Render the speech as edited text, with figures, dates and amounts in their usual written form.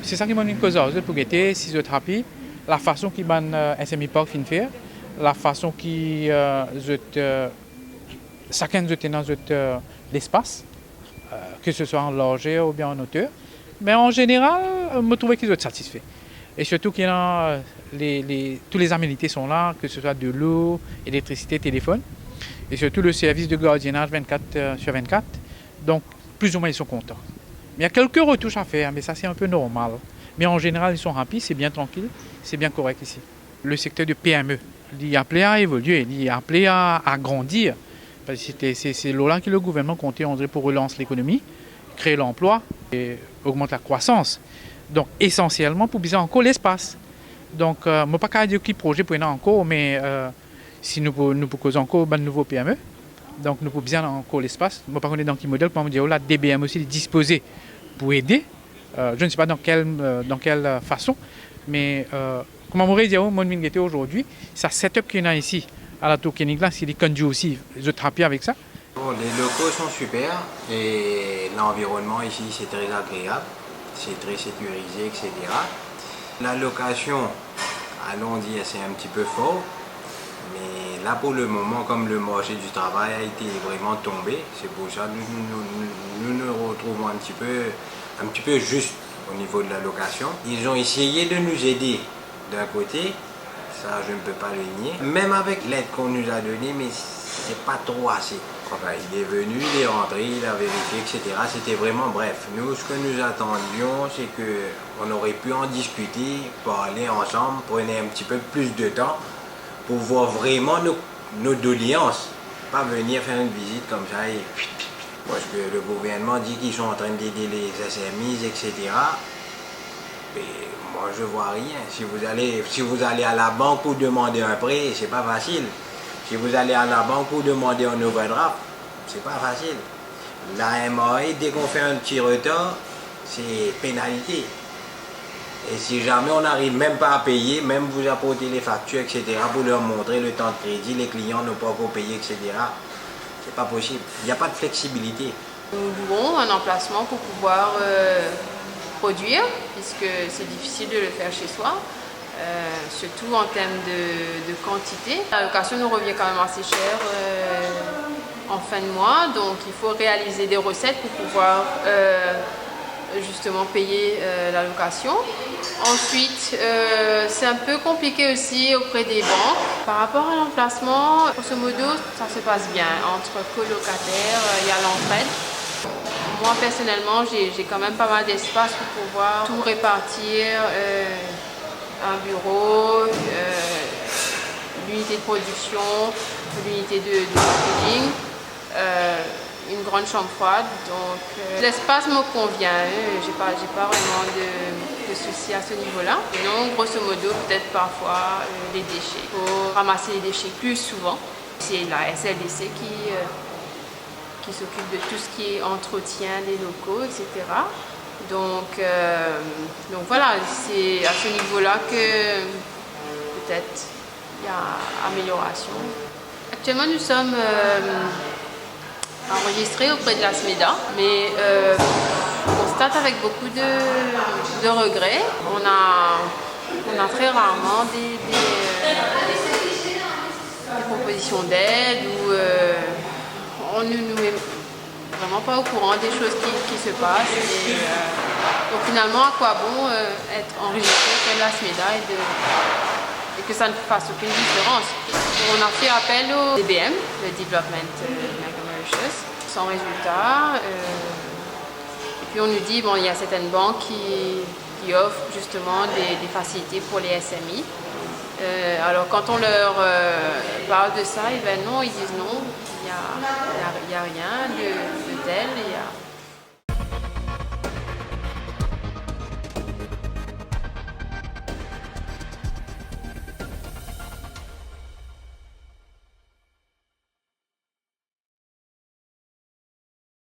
C'est ça qui m'a dit une cause pour guetter, si je thérapie, la façon qui ban SMI Park fin faire, la façon qui chacun de dans l'espace, que ce soit en largeur ou bien en hauteur. Mais en général, je me trouvais qu'ils sont satisfaits. Et surtout qu'il y a tous les aménités sont là, que ce soit de l'eau, électricité, téléphone. Et surtout le service de gardiennage 24 sur 24. Donc, plus ou moins, ils sont contents. Mais il y a quelques retouches à faire, mais ça, c'est un peu normal. Mais en général, ils sont rapides, c'est bien tranquille, c'est bien correct ici. Le secteur de PME, il est appelé à évoluer, il est appelé à grandir. C'est là que le gouvernement comptait pour relancer l'économie, créer l'emploi et augmenter la croissance. Donc, essentiellement, pour viser encore l'espace. Donc, je ne peux pas dire quel projet pour encore, mais si nous pouvons causer encore de nouveaux PME, donc nous pouvons bien encore l'espace. Je ne sais pas dans quel modèle, comment dire, là, DBM aussi est disposé pour aider. Je ne sais pas dans quelle façon, mais comme on pourrait dire, mon Mingueté aujourd'hui, ça setup qu'il y a ici, à la Tour Kenigla, c'est les conduits aussi, je travaille avec ça. Bon, les locaux sont super et l'environnement ici c'est très agréable, c'est très sécurisé, etc. La location, allons dire, c'est un petit peu fort, mais là pour le moment, comme le marché du travail a été vraiment tombé, c'est pour ça que nous retrouvons un petit peu juste au niveau de la location. Ils ont essayé de nous aider d'un côté, ça je ne peux pas le nier, même avec l'aide qu'on nous a donnée, mais c'est pas trop assez. Enfin, il est venu, il est rentré, il a vérifié, etc. C'était vraiment bref. Nous, ce que nous attendions, c'est qu'on aurait pu en discuter, parler ensemble, prenez un petit peu plus de temps pour voir vraiment nos doléances. Pas venir faire une visite comme ça et parce que le gouvernement dit qu'ils sont en train d'aider les SMI, etc. Mais moi, je vois rien. Si vous allez à la banque pour demander un prêt, c'est pas facile. Si vous allez à la banque pour demander un overdraft, c'est pas facile. La MAE, dès qu'on fait un petit retard, c'est pénalité. Et si jamais on n'arrive même pas à payer, même vous apportez les factures, etc., pour leur montrer le temps de crédit, les clients n'ont pas encore payé, etc., c'est pas possible. Il n'y a pas de flexibilité. Nous louons un emplacement pour pouvoir produire, puisque c'est difficile de le faire chez soi. Surtout en termes de quantité. La location nous revient quand même assez cher en fin de mois, donc il faut réaliser des recettes pour pouvoir justement payer la location. Ensuite, c'est un peu compliqué aussi auprès des banques. Par rapport à l'emplacement, grosso modo, ça se passe bien. Entre colocataires, il y a l'entraide. Moi personnellement, j'ai quand même pas mal d'espace pour pouvoir tout répartir. Un bureau, l'unité de production, l'unité de marketing, une grande chambre froide. Donc l'espace me convient, j'ai pas vraiment de soucis à ce niveau-là. Sinon, grosso modo, peut-être parfois les déchets. Il faut ramasser les déchets plus souvent. C'est la SLDC qui s'occupe de tout ce qui est entretien des locaux, etc. Donc voilà, c'est à ce niveau-là que peut-être il y a amélioration. Actuellement, nous sommes enregistrés auprès de la SMEDA, mais on constate avec beaucoup de regrets. On a très rarement des propositions d'aide où on nous met vraiment pas au courant des choses qui se passent. Donc finalement, à quoi bon être enregistré auprès de la SMEDA et que ça ne fasse aucune différence. On a fait appel au DBM, le Development Mega Mauritius, sans résultat. Et puis on nous dit, bon, il y a certaines banques qui offrent justement des facilités pour les SMI. Alors quand on leur parle de ça, non, ils disent non, il n'y a rien de tel.